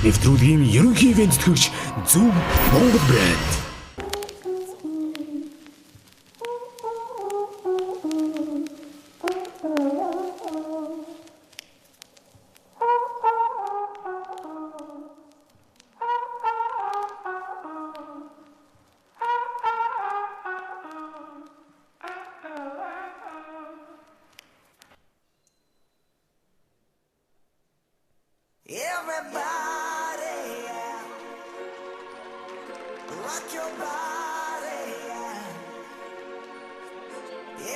Нэвтрүүлгийн ерөнхий ивент тэтгэгч Зөв Монгол брэнд. Everybody, yeah. Rock your body, yeah.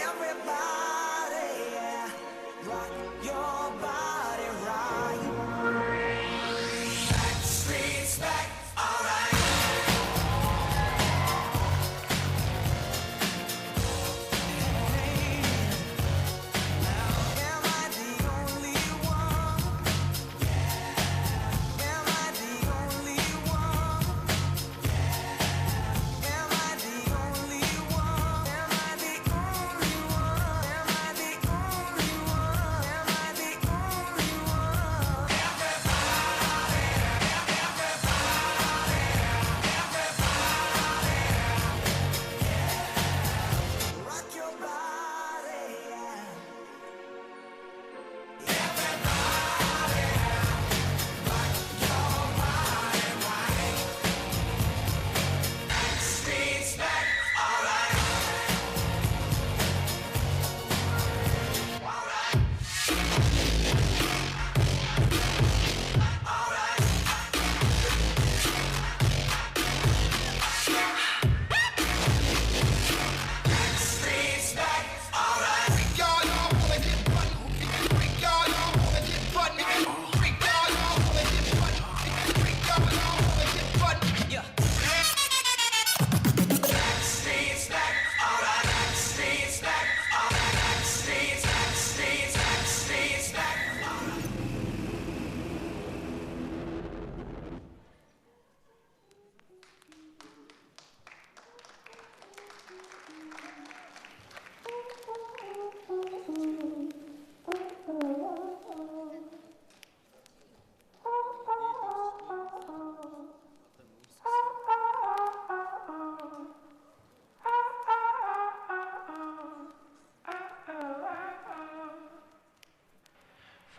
Everybody, yeah. Rock your body right. Back streets back, alright. Now, am I the only one? Am I the only one? Am I the only one? Am I the only one? Am I the only one? Am I the only one? Rock your body, yeah. Streets back, alright. Streets back, alright. Y'all wanna get button. Y'all wanna get button. Y'all wanna get button. Y'all wanna get button. Streets back, alright. Streets back, alright. Streets back, streets back, streets back.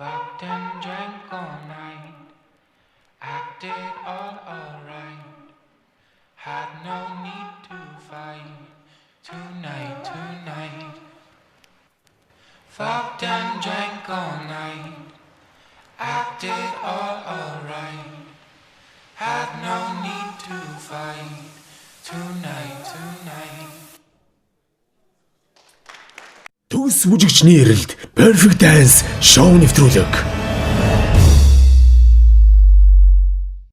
Fucked and drank all night, acted all alright. Had no need to fight tonight. Fucked and drank all night, acted all alright. Had no need to fight tonight. Төгс бүжигчний эрэлд Perfect Dance шоу нэвтрүүлэг.